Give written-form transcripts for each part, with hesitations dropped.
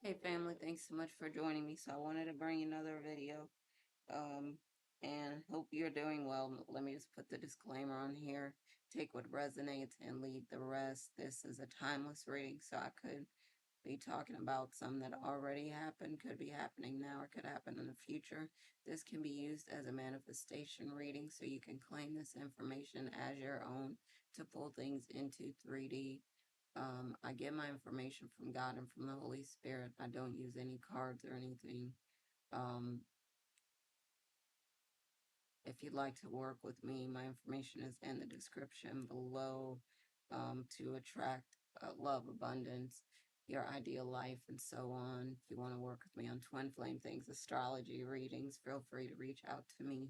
Hey family, thanks so much for joining me. So I wanted to bring another video, um, and hope you're doing well. Let me just put the disclaimer on here. Take what resonates and leave the rest. This is a timeless reading, so I could be talking about some that already happened, could be happening now, or could happen in the future. This can be used as a manifestation reading, so you can claim this information as your own to pull things into 3D. I get my information from God and from the Holy Spirit. I don't use any cards or anything. Um, if you'd like to work with me, my information is in the description below, to attract love, abundance, your ideal life, and so on. If you want to work with me on twin flame things, astrology readings, feel free to reach out to me.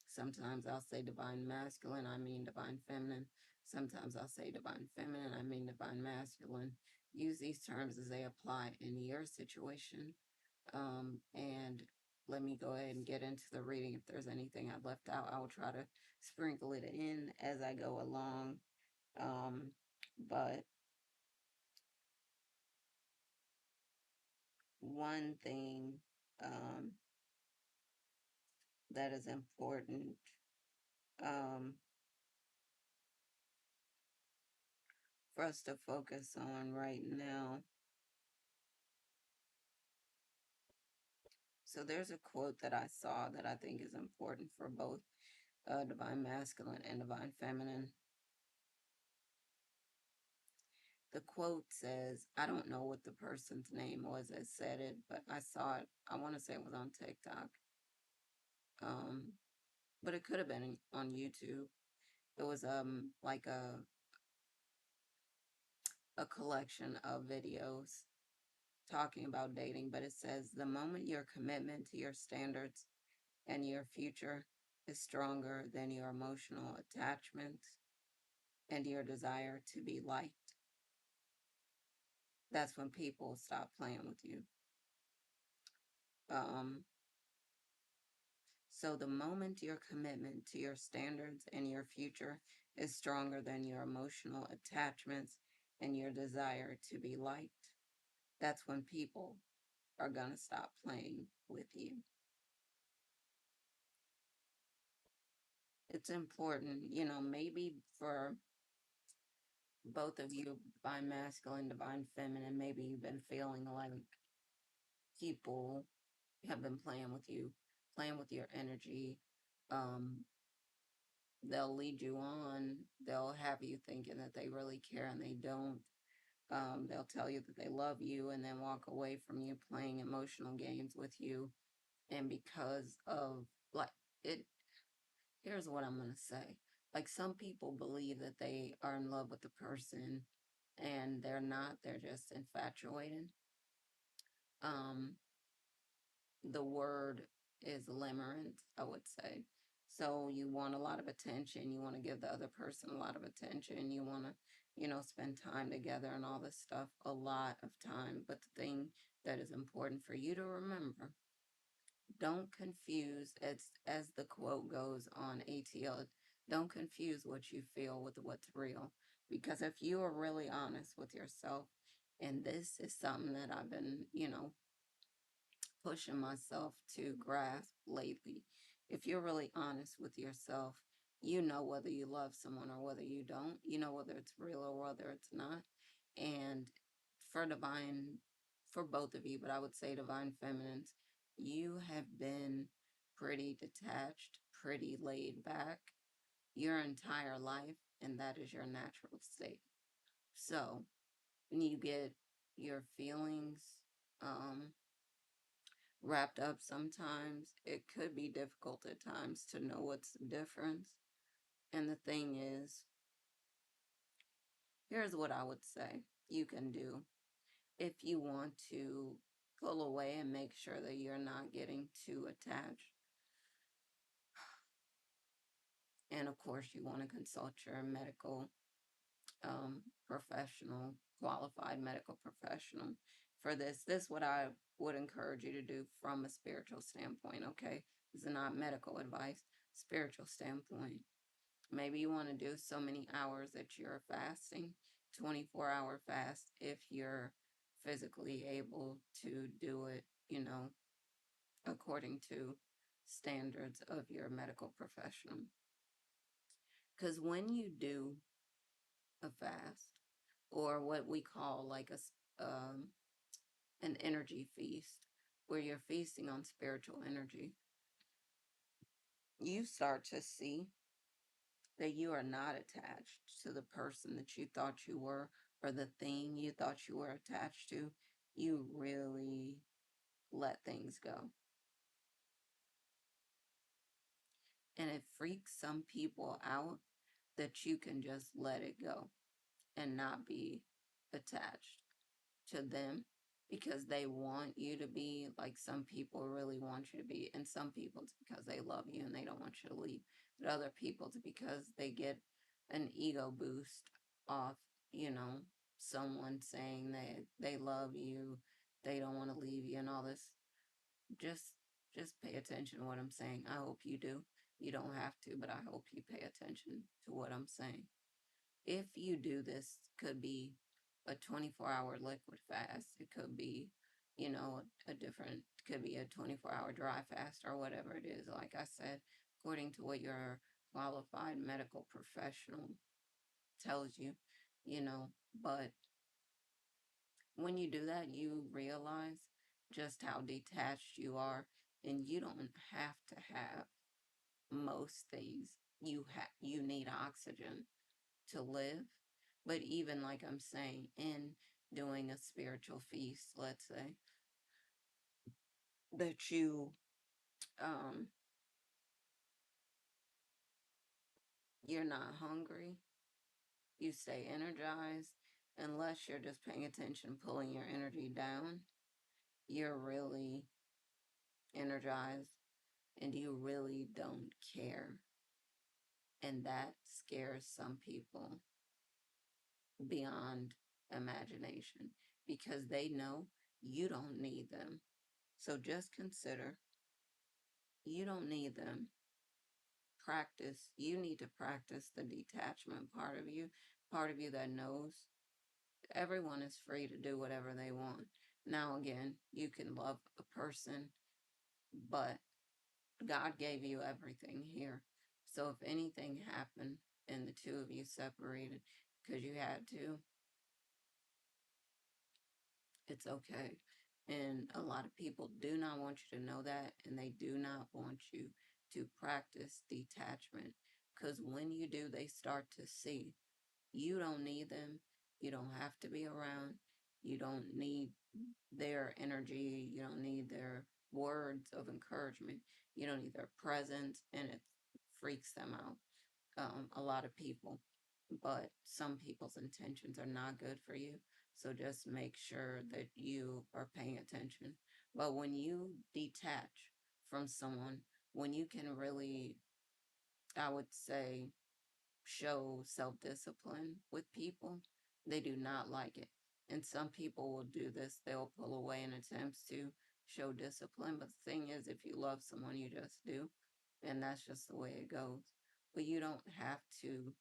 Sometimes I'll say divine masculine, I mean divine feminine. Sometimes I'll say divine feminine, I mean divine masculine. Use these terms as they apply in your situation. And let me go ahead and get into the reading. If there's anything I've left out, I will try to sprinkle it in as I go along. But one thing um, that is important, um, for us to focus on right now. So there's a quote that I saw that I think is important for both divine masculine and divine feminine. The quote says, I don't know what the person's name was that said it, but I saw it. I want to say it was on TikTok. Um, but it could have been on YouTube. It was like a collection of videos talking about dating, but it says the moment your commitment to your standards and your future is stronger than your emotional attachment and your desire to be liked, that's when people stop playing with you. Um, so the moment your commitment to your standards and your future is stronger than your emotional attachments and your desire to be liked, that's when people are going to stop playing with you. It's important, maybe for both of you, divine masculine, divine feminine, maybe you've been feeling like people have been playing with your energy. Um, they'll lead you on. They'll have you thinking that they really care and they don't. They'll tell you that they love you and then walk away from you playing emotional games with you. And because of like it, here's what I'm going to say. Like some people believe that they are in love with the person and they're not, they're just infatuated. Um, the word is limerent, I would say. So you want a lot of attention. You want to give the other person a lot of attention. You want to, spend time together and all this stuff, a lot of time. But the thing that is important for you to remember, don't confuse, as the quote goes on ATL, don't confuse what you feel with what's real. Because if you are really honest with yourself, and this is something that I've been, pushing myself to grasp lately. If you're really honest with yourself, you know whether you love someone or whether you don't. You know whether it's real or whether it's not. And for divine, for both of you, but I would say divine feminines, you have been pretty detached, pretty laid back your entire life, and that is your natural state. So when you get your feelings, um, wrapped up sometimes. It could be difficult at times to know what's the difference. And the thing is, here's what I would say you can do if you want to pull away and make sure that you're not getting too attached. And of course, you want to consult your medical professional, qualified medical professional for this. This is what I would encourage you to do from a spiritual standpoint, okay? This is not medical advice, spiritual standpoint. Maybe you want to do so many hours that you're fasting, 24-hour fast if you're physically able to do it, you know, according to standards of your medical professional. Because when you do a fast, or what we call like an energy feast, where you're feasting on spiritual energy, you start to see that you are not attached to the person that you thought you were, or the thing you thought you were attached to. You really let things go. And it freaks some people out that you can just let it go and not be attached to them, because they want you to be like some people really want you to be, and some people it's because they love you and they don't want you to leave, but other people it's because they get an ego boost off, you know, someone saying that they love you, they don't want to leave you and all this. Just pay attention to what I'm saying. I hope you do. You don't have to, but I hope you pay attention to what I'm saying. If you do this, could be a 24-hour liquid fast. It could be, you know, a different, could be a 24-hour dry fast or whatever it is. Like I said, according to what your qualified medical professional tells you, you know, but when you do that, you realize just how detached you are, and you don't have to have most things. You need oxygen to live. But even like I'm saying, in doing a spiritual feast, let's say, that um you're not hungry, you stay energized, unless you're just paying attention, pulling your energy down, you're really energized and you really don't care. And that scares some people beyond imagination, because they know you don't need them. So just consider, you don't need them. Practice. You need to practice the detachment part of you that knows everyone is free to do whatever they want. Now, again, you can love a person, but God gave you everything here. So if anything happened and the two of you separated because you had to, it's okay. And a lot of people do not want you to know that, and they do not want you to practice detachment. Because when you do, they start to see you don't need them. You don't have to be around. You don't need their energy. You don't need their words of encouragement. You don't need their presence, and it freaks them out. A lot of people, but some people's intentions are not good for you. So just make sure that you are paying attention. But when you detach from someone, when you can really, I would say, show self discipline with people, they do not like it. And some people will do this, they'll pull away in attempts to show discipline. But the thing is, if you love someone, you just do. And that's just the way it goes. But you don't have to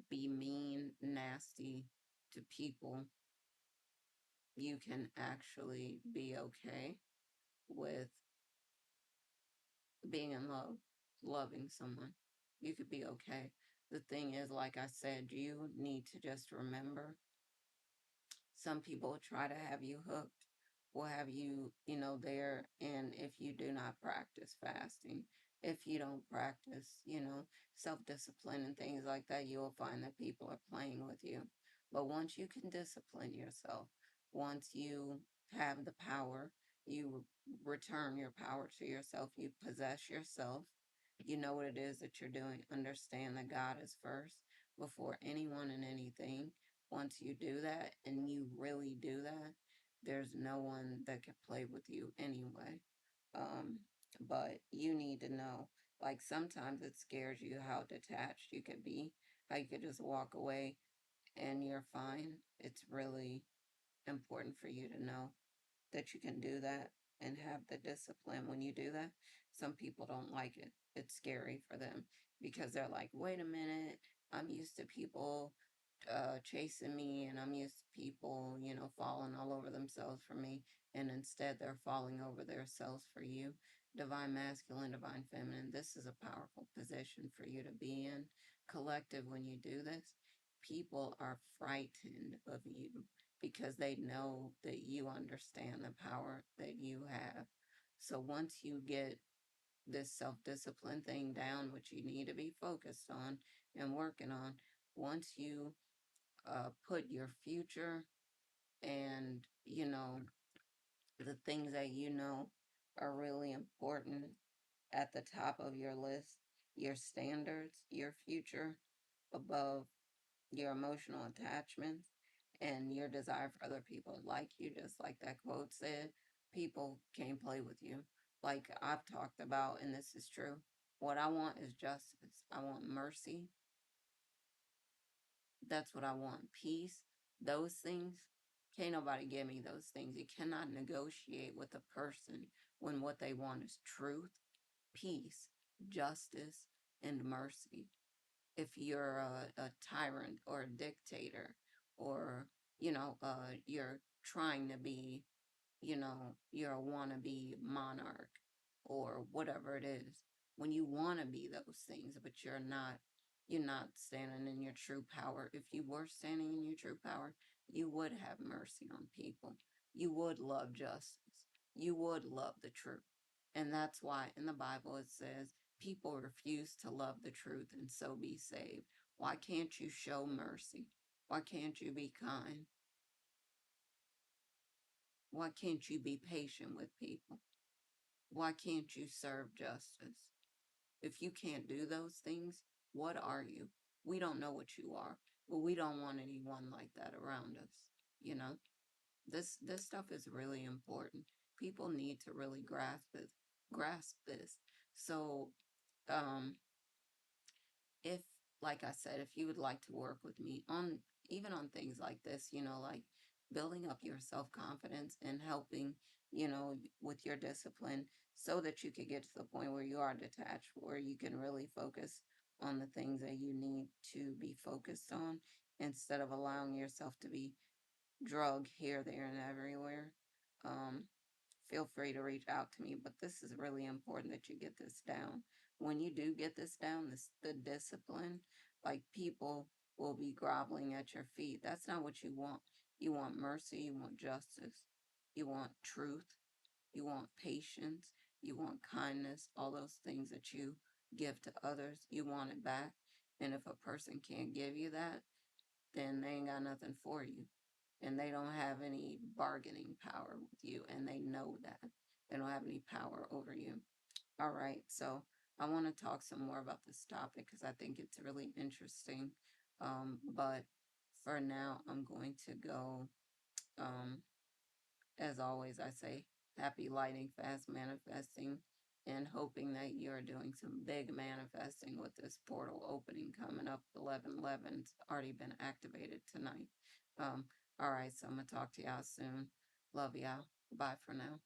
be mean, nasty to people. You can actually be okay with being in love, loving someone. You could be okay. The thing is, like I said, you need to just remember, some people try to have you hooked, will have you, you know, there. And if you do not practice fasting, if you don't practice, you know, self discipline and things like that, you will find that people are playing with you. But once you can discipline yourself, once you have the power, you return your power to yourself, you possess yourself, you know what it is that you're doing, understand that God is first before anyone and anything. Once you do that and you really do that, there's no one that can play with you anyway. Um, but you need to know, like sometimes it scares you how detached you could be, how you could just walk away and you're fine. It's really important for you to know that you can do that and have the discipline when you do that. Some people don't like it. It's scary for them because they're like, wait a minute, I'm used to people. chasing me, and I'm used to people, falling all over themselves for me, and instead they're falling over themselves for you. Divine masculine, divine feminine, this is a powerful position for you to be in. Collective, when you do this, people are frightened of you because they know that you understand the power that you have. So once you get this self discipline thing down, which you need to be focused on and working on, once you put your future and, the things that are really important at the top of your list, your standards, your future above your emotional attachments and your desire for other people. Like you just like that quote said, people can't play with you. Like I've talked about, and this is true. What I want is justice. I want mercy. That's what I want. Peace. Those things. Can't nobody give me those things. You cannot negotiate with a person when what they want is truth, peace, justice, and mercy. If you're a tyrant or a dictator, or you're trying to be, you're a wannabe monarch or whatever it is, when you want to be those things but you're not standing in your true power. If you were standing in your true power, you would have mercy on people, you would love justice, you would love the truth. And that's why in the Bible it says people refuse to love the truth and so be saved. Why can't you show mercy? Why can't you be kind? Why can't you be patient with people? Why can't you serve justice? If you can't do those things, what are you? We don't know what you are, but we don't want anyone like that around us. You know, this stuff is really important. People need to really grasp this. So, um, if, like I said, if you would like to work with me on even on things like this, like building up your self confidence and helping, with your discipline so that you could get to the point where you are detached, where you can really focus on the things that you need to be focused on instead of allowing yourself to be drug here, there, and everywhere. Um, Feel free to reach out to me, but this is really important that you get this down. When you do get this down, the discipline, like people will be groveling at your feet. That's not what you want. You want mercy, you want justice, you want truth, you want patience, you want kindness, all those things that you give to others, you want it back. And if a person can't give you that, then they ain't got nothing for you, and they don't have any bargaining power with you, and they know that. They don't have any power over you. All right, so I want to talk some more about this topic because I think it's really interesting. But for now, I'm going to go. Um, as always, I say happy lighting, fast manifesting, and hoping that you're doing some big manifesting with this portal opening coming up. 11/11's already been activated tonight. All right, so I'm going to talk to y'all soon. Love y'all. Bye for now.